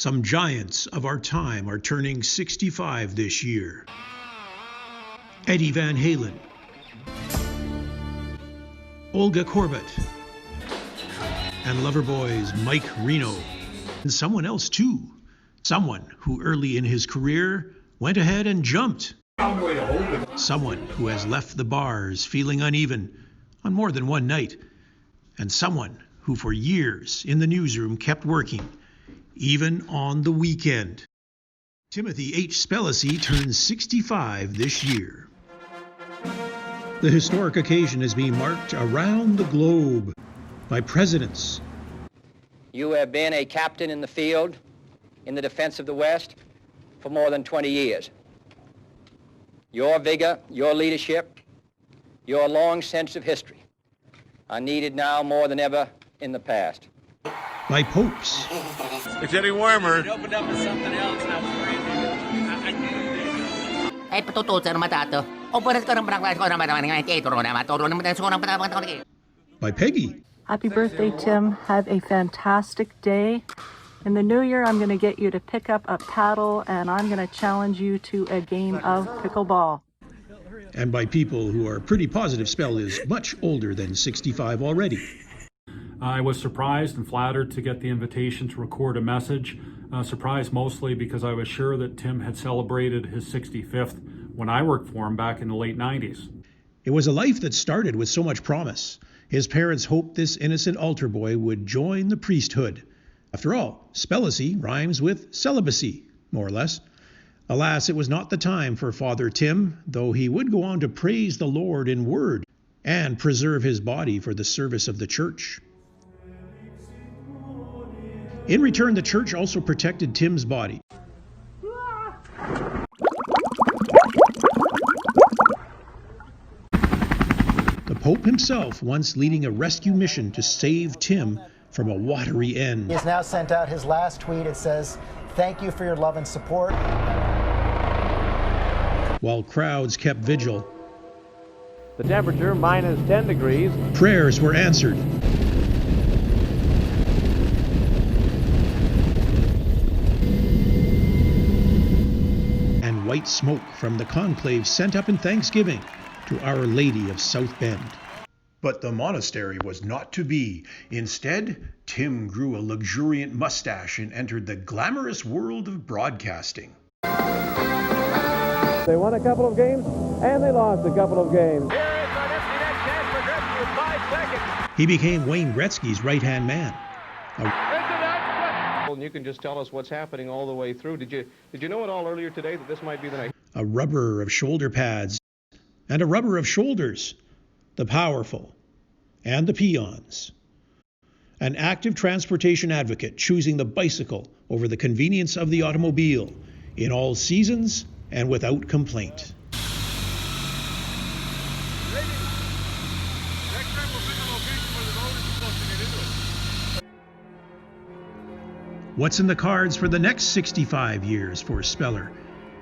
Some giants of our time are turning 65 this year. Eddie Van Halen, Olga Korbut, and Loverboy's Mike Reno, and someone else too. Someone who early in his career went ahead and jumped. Someone who has left the bars feeling uneven on more than one night. And someone who for years in the newsroom kept working, even on the weekend. Timothy H. Spelliscy turns 65 this year. The historic occasion is being marked around the globe by presidents. You have been a captain in the field in the defense of the West for more than 20 years. Your vigor, your leadership, your long sense of history are needed now more than ever in the past. By popes. It's getting warmer. It opened up to something else and I was afraid I knew this. Ay, patutusan naman tato. Operas ko ng barangay ko naman ng catero naman. Toro naman tayo ng barangay. By Peggy. Happy birthday, Tim. Have a fantastic day. In the new year, I'm going to get you to pick up a paddle and I'm going to challenge you to a game of pickleball. And by people who are pretty positive Spell is much older than 65 already. I was surprised and flattered to get the invitation to record a message. Surprised mostly because I was sure that Tim had celebrated his 65th when I worked for him back in the late 90s. It was a life that started with so much promise. His parents hoped this innocent altar boy would join the priesthood. After all, Spelliscy rhymes with celibacy, more or less. Alas, it was not the time for Father Tim, though he would go on to praise the Lord in word and preserve his body for the service of the church. In return, the church also protected Tim's body. The Pope himself once leading a rescue mission to save Tim from a watery end. He has now sent out his last tweet. It says, "Thank you for your love and support." While crowds kept vigil, the temperature minus 10 degrees. Prayers were answered. And white smoke from the conclave sent up in thanksgiving to Our Lady of South Bend. But the monastery was not to be. Instead, Tim grew a luxuriant mustache and entered the glamorous world of broadcasting. They won a couple of games, and they lost a couple of games. Here is an empty net chance for Gretzky with 5 seconds. He became Wayne Gretzky's right-hand man. Into that. And you can just tell us what's happening all the way through. Did you know at all earlier today that this might be the night? A rubber of shoulder pads and a rubber of shoulders. The powerful and the peons. An active transportation advocate choosing the bicycle over the convenience of the automobile in all seasons and without complaint. What's in the cards for the next 65 years for Speller?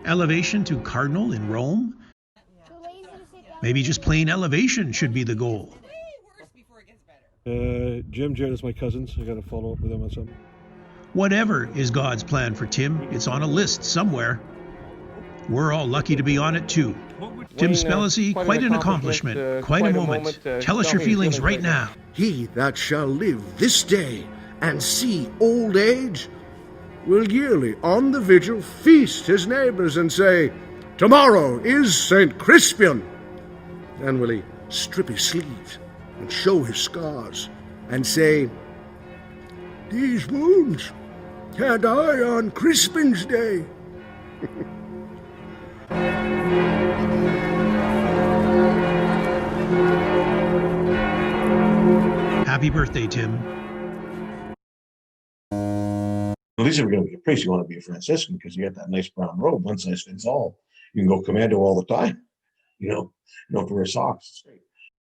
Elevation to Cardinal in Rome? Maybe just plain elevation should be the goal. Jim, Jared's my cousins. I got to follow up with them on something. Whatever is God's plan for Tim, it's on a list somewhere. We're all lucky to be on it too. Tim Spelliscy, quite an accomplishment, quite a moment. Tell us your feelings right now. He that shall live this day and see old age will yearly on the vigil feast his neighbours and say, "Tomorrow is St. Crispian." Then will he strip his sleeves and show his scars and say, "These wounds had I on Crispin's day." Happy birthday, Tim. At least if you're going to be a priest, you want to be a Franciscan because you got that nice brown robe, one size fits all. You can go commando all the time. You don't have to wear socks. It's great.